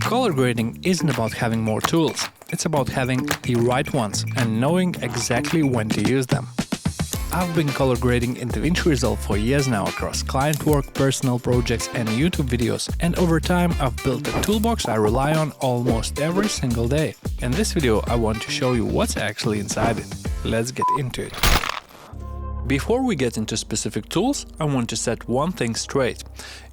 Color grading isn't about having more tools, it's about having the right ones and knowing exactly when to use them. I've been color grading in DaVinci Resolve for years now across client work, personal projects and YouTube videos, and over time I've built a toolbox I rely on almost every single day. In this video I want to show you what's actually inside it. Let's get into it. Before we get into specific tools, I want to set one thing straight.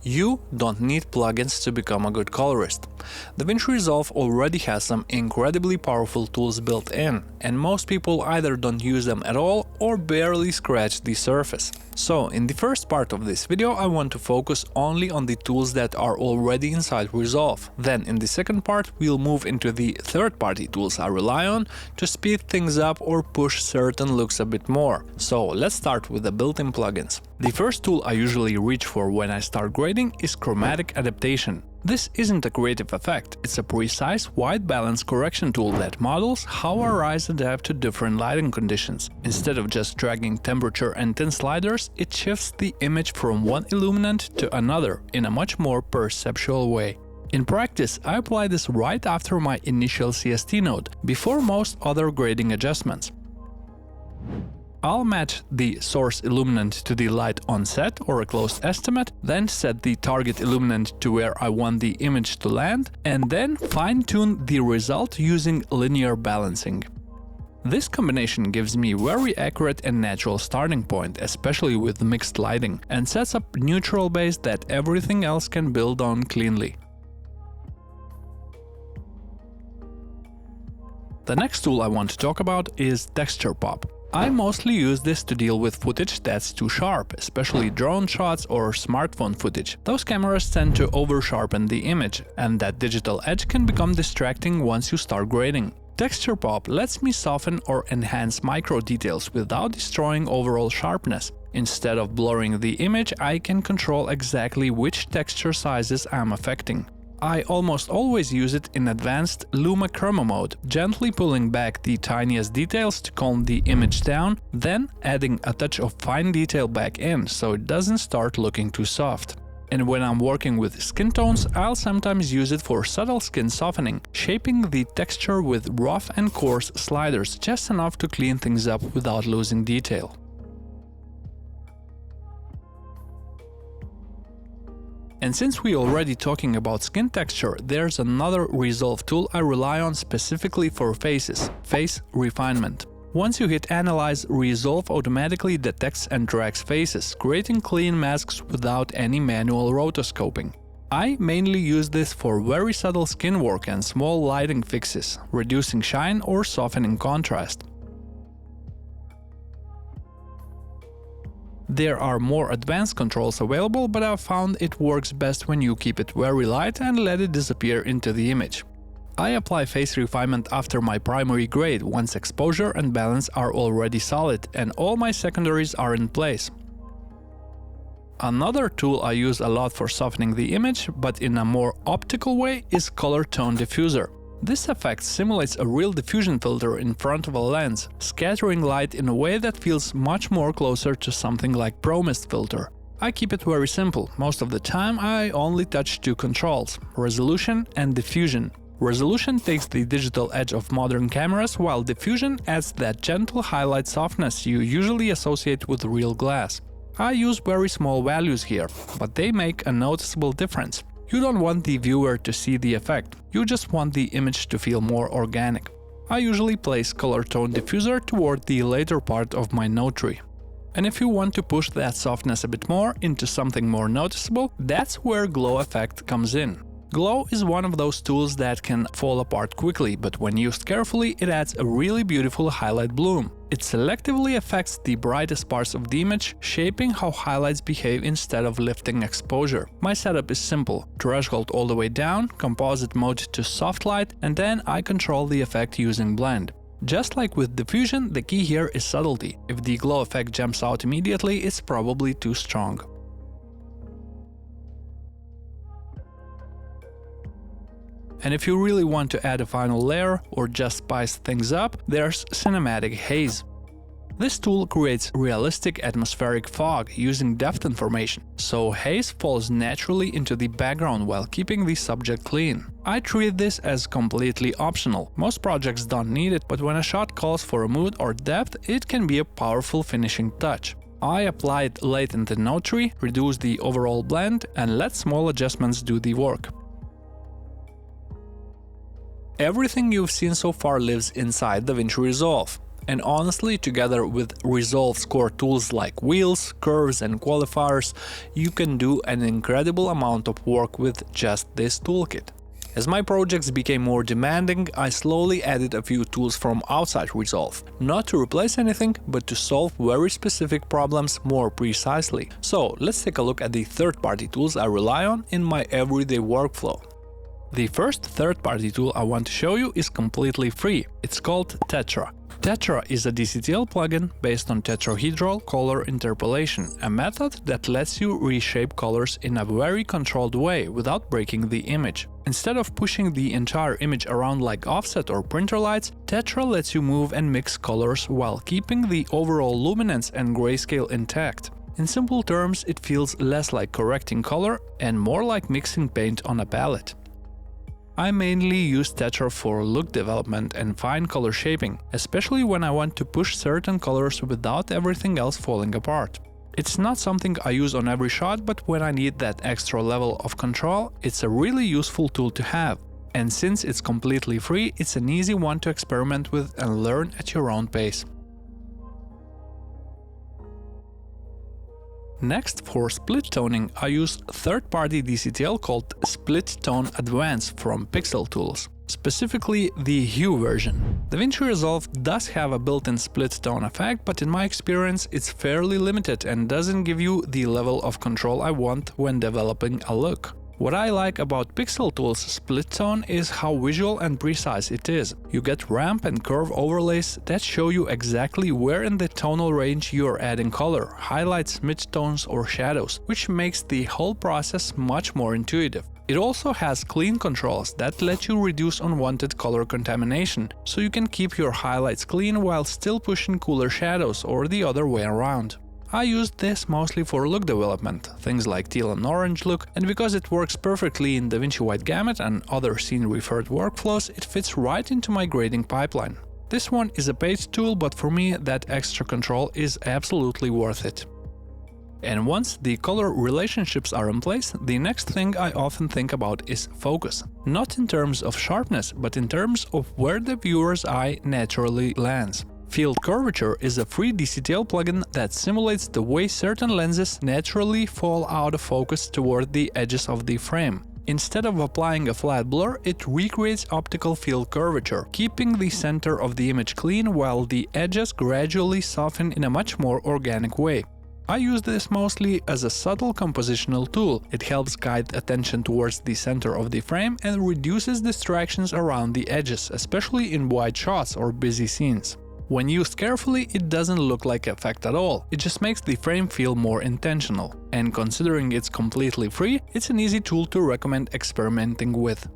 You don't need plugins to become a good colorist. DaVinci Resolve already has some incredibly powerful tools built in, and most people either don't use them at all or barely scratch the surface. So, in the first part of this video, I want to focus only on the tools that are already inside Resolve. Then, in the second part, we'll move into the third-party tools I rely on to speed things up or push certain looks a bit more. So, let's start with the built-in plugins. The first tool I usually reach for when I start grading is Chromatic adaptation. This isn't a creative effect, it's a precise white balance correction tool that models how our eyes adapt to different lighting conditions. Instead of just dragging temperature and tint sliders, it shifts the image from one illuminant to another in a much more perceptual way. In practice, I apply this right after my initial CST node, before most other grading adjustments. I'll match the source illuminant to the light on set or a close estimate, then set the target illuminant to where I want the image to land, and then fine-tune the result using linear balancing. This combination gives me very accurate and natural starting point, especially with mixed lighting, and sets up neutral base that everything else can build on cleanly. The next tool I want to talk about is Texture Pop. I mostly use this to deal with footage that's too sharp, especially drone shots or smartphone footage. Those cameras tend to over-sharpen the image, and that digital edge can become distracting once you start grading. Texture Pop lets me soften or enhance micro details without destroying overall sharpness. Instead of blurring the image, I can control exactly which texture sizes I'm affecting. I almost always use it in advanced Luma Chroma mode, gently pulling back the tiniest details to calm the image down, then adding a touch of fine detail back in so it doesn't start looking too soft. And when I'm working with skin tones, I'll sometimes use it for subtle skin softening, shaping the texture with rough and coarse sliders just enough to clean things up without losing detail. And since we're already talking about skin texture, there's another Resolve tool I rely on specifically for faces – face refinement. Once you hit Analyze, Resolve automatically detects and tracks faces, creating clean masks without any manual rotoscoping. I mainly use this for very subtle skin work and small lighting fixes, reducing shine or softening contrast. There are more advanced controls available, but I've found it works best when you keep it very light and let it disappear into the image. I apply face refinement after my primary grade once exposure and balance are already solid and all my secondaries are in place. Another tool I use a lot for softening the image, but in a more optical way, is Colortone diffuser. This effect simulates a real diffusion filter in front of a lens, scattering light in a way that feels much more closer to something like Pro Mist filter. I keep it very simple. Most of the time I only touch two controls: resolution and diffusion. Resolution takes the digital edge of modern cameras, while diffusion adds that gentle highlight softness you usually associate with real glass. I use very small values here, but they make a noticeable difference. You don't want the viewer to see the effect, you just want the image to feel more organic. I usually place Colortone diffuser toward the later part of my node tree. And if you want to push that softness a bit more into something more noticeable, that's where glow effect comes in. Glow is one of those tools that can fall apart quickly, but when used carefully, it adds a really beautiful highlight bloom. It selectively affects the brightest parts of the image, shaping how highlights behave instead of lifting exposure. My setup is simple: threshold all the way down, composite mode to soft light, and then I control the effect using blend. Just like with diffusion, the key here is subtlety. If the glow effect jumps out immediately, it's probably too strong. And if you really want to add a final layer or just spice things up, there's Cinematic Haze. This tool creates realistic atmospheric fog using depth information, so haze falls naturally into the background while keeping the subject clean. I treat this as completely optional. Most projects don't need it, but when a shot calls for a mood or depth, it can be a powerful finishing touch. I apply it late in the node tree, reduce the overall blend, and let small adjustments do the work. Everything you've seen so far lives inside DaVinci Resolve. And honestly, together with Resolve's core tools like wheels, curves and qualifiers, you can do an incredible amount of work with just this toolkit. As my projects became more demanding, I slowly added a few tools from outside Resolve, not to replace anything, but to solve very specific problems more precisely. So let's take a look at the third-party tools I rely on in my everyday workflow. The first third-party tool I want to show you is completely free. It's called Tetra. Tetra is a DCTL plugin based on tetrahedral color interpolation, a method that lets you reshape colors in a very controlled way without breaking the image. Instead of pushing the entire image around like offset or printer lights, Tetra lets you move and mix colors while keeping the overall luminance and grayscale intact. In simple terms, it feels less like correcting color and more like mixing paint on a palette. I mainly use Tetra for look development and fine color shaping, especially when I want to push certain colors without everything else falling apart. It's not something I use on every shot, but when I need that extra level of control, it's a really useful tool to have. And since it's completely free, it's an easy one to experiment with and learn at your own pace. Next, for split toning, I use third-party DCTL called Split Tone Advanced from Pixel Tools, specifically the Hue version. DaVinci Resolve does have a built-in split tone effect, but in my experience it's fairly limited and doesn't give you the level of control I want when developing a look. What I like about Pixel Tools split tone is how visual and precise it is. You get ramp and curve overlays that show you exactly where in the tonal range you're adding color, highlights, midtones or shadows, which makes the whole process much more intuitive. It also has clean controls that let you reduce unwanted color contamination, so you can keep your highlights clean while still pushing cooler shadows or the other way around. I used this mostly for look development, things like teal and orange look, and because it works perfectly in DaVinci White Gamut and other scene-referred workflows, it fits right into my grading pipeline. This one is a paid tool, but for me that extra control is absolutely worth it. And once the color relationships are in place, the next thing I often think about is focus. Not in terms of sharpness, but in terms of where the viewer's eye naturally lands. Field Curvature is a free DCTL plugin that simulates the way certain lenses naturally fall out of focus toward the edges of the frame. Instead of applying a flat blur, it recreates optical field curvature, keeping the center of the image clean while the edges gradually soften in a much more organic way. I use this mostly as a subtle compositional tool. It helps guide attention towards the center of the frame and reduces distractions around the edges, especially in wide shots or busy scenes. When used carefully, it doesn't look like effect at all, it just makes the frame feel more intentional. And considering it's completely free, it's an easy tool to recommend experimenting with.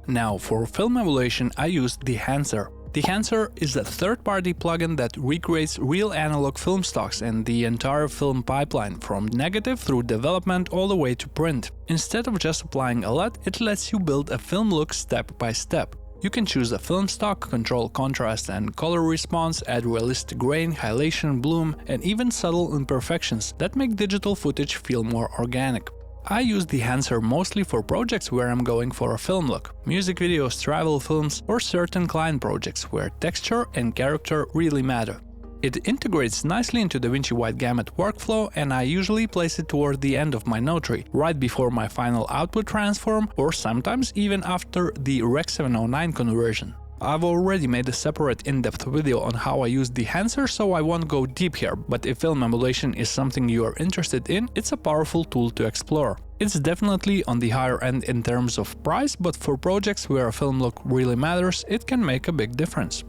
Now, for film evaluation, I use Dehancer. Dehancer is a third-party plugin that recreates real analog film stocks and the entire film pipeline, from negative through development all the way to print. Instead of just applying a LUT, it lets you build a film look step by step. You can choose a film stock, control contrast and color response, add realistic grain, highlightation, bloom, and even subtle imperfections that make digital footage feel more organic. I use Dehancer mostly for projects where I'm going for a film look, music videos, travel films, or certain client projects where texture and character really matter. It integrates nicely into DaVinci White Gamut workflow, and I usually place it toward the end of my node tree, right before my final output transform, or sometimes even after the Rec 709 conversion. I've already made a separate in-depth video on how I use Dehancer, so I won't go deep here, but if film emulation is something you are interested in, it's a powerful tool to explore. It's definitely on the higher end in terms of price, but for projects where a film look really matters, it can make a big difference.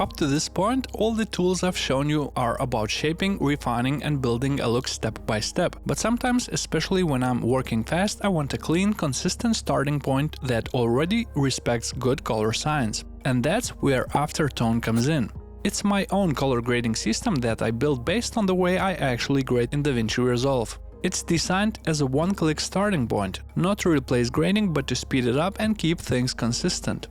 Up to this point, all the tools I've shown you are about shaping, refining and building a look step by step, but sometimes, especially when I'm working fast, I want a clean, consistent starting point that already respects good color science. And that's where Aftertone comes in. It's my own color grading system that I built based on the way I actually grade in DaVinci Resolve. It's designed as a one-click starting point, not to replace grading but to speed it up and keep things consistent.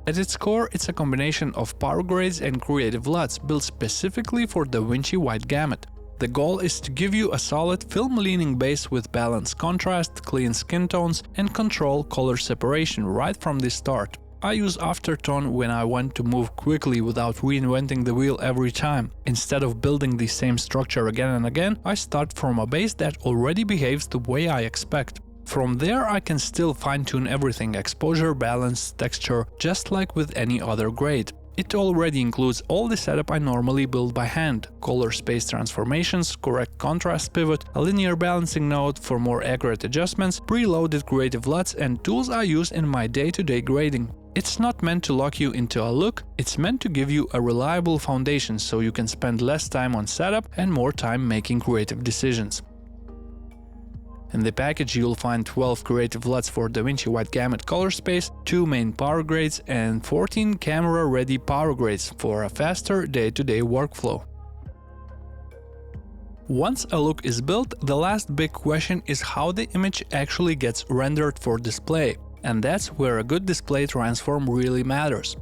At its core, it's a combination of power grades and creative LUTs built specifically for DaVinci wide gamut. The goal is to give you a solid film-leaning base with balanced contrast, clean skin tones, and control color separation right from the start. I use Aftertone when I want to move quickly without reinventing the wheel every time. Instead of building the same structure again and again, I start from a base that already behaves the way I expect. From there I can still fine-tune everything: exposure, balance, texture, just like with any other grade. It already includes all the setup I normally build by hand: color space transformations, correct contrast pivot, a linear balancing node for more accurate adjustments, preloaded creative LUTs, and tools I use in my day-to-day grading. It's not meant to lock you into a look, it's meant to give you a reliable foundation so you can spend less time on setup and more time making creative decisions. In the package you'll find 12 creative LUTs for DaVinci wide gamut color space, 2 main power grades, and 14 camera-ready power grades for a faster day-to-day workflow. Once a look is built, the last big question is how the image actually gets rendered for display. And that's where a good display transform really matters.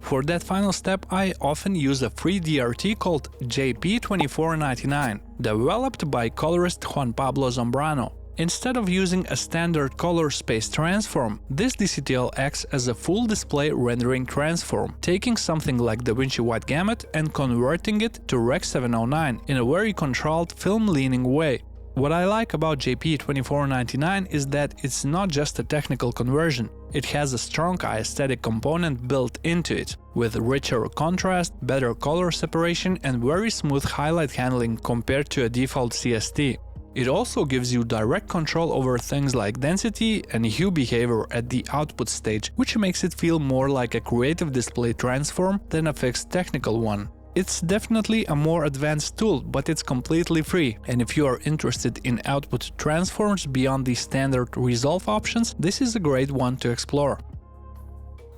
For that final step, I often use a free DRT called JP2499, developed by colorist Juan Pablo Zambrano. Instead of using a standard color space transform, this DCTL acts as a full display rendering transform, taking something like DaVinci wide gamut and converting it to Rec 709 in a very controlled film-leaning way. What I like about JP2499 is that it's not just a technical conversion, it has a strong aesthetic component built into it, with richer contrast, better color separation, and very smooth highlight handling compared to a default CST. It also gives you direct control over things like density and hue behavior at the output stage, which makes it feel more like a creative display transform than a fixed technical one. It's definitely a more advanced tool, but it's completely free, and if you are interested in output transforms beyond the standard Resolve options, this is a great one to explore.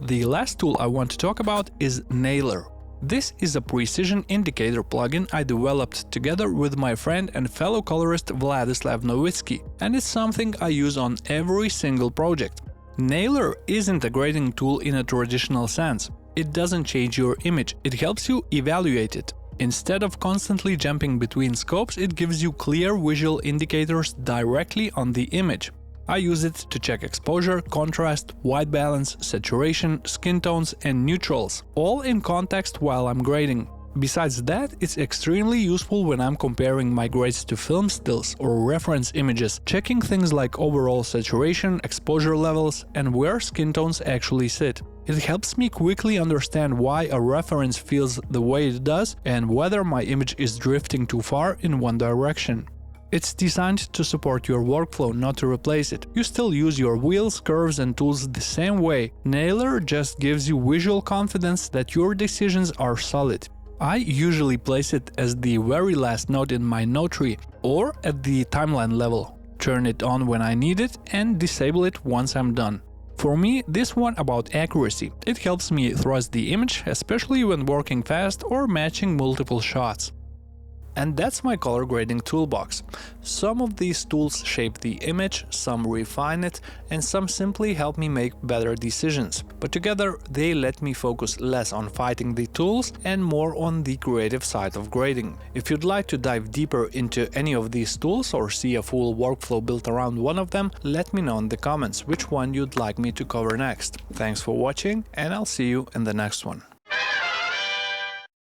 The last tool I want to talk about is Nailer. This is a precision indicator plugin I developed together with my friend and fellow colorist Vladislav Novitsky, and it's something I use on every single project. Nailer isn't a grading tool in a traditional sense. It doesn't change your image, it helps you evaluate it. Instead of constantly jumping between scopes, it gives you clear visual indicators directly on the image. I use it to check exposure, contrast, white balance, saturation, skin tones, and neutrals, all in context while I'm grading. Besides that, it's extremely useful when I'm comparing my grades to film stills or reference images, checking things like overall saturation, exposure levels, and where skin tones actually sit. It helps me quickly understand why a reference feels the way it does and whether my image is drifting too far in one direction. It's designed to support your workflow, not to replace it. You still use your wheels, curves, and tools the same way. Nailer just gives you visual confidence that your decisions are solid. I usually place it as the very last node in my node tree or at the timeline level. Turn it on when I need it and disable it once I'm done. For me, this one about accuracy. It helps me thrust the image, especially when working fast or matching multiple shots. And that's my color grading toolbox. Some of these tools shape the image, some refine it, and some simply help me make better decisions. But together, they let me focus less on fighting the tools and more on the creative side of grading. If you'd like to dive deeper into any of these tools or see a full workflow built around one of them, let me know in the comments which one you'd like me to cover next. Thanks for watching, and I'll see you in the next one.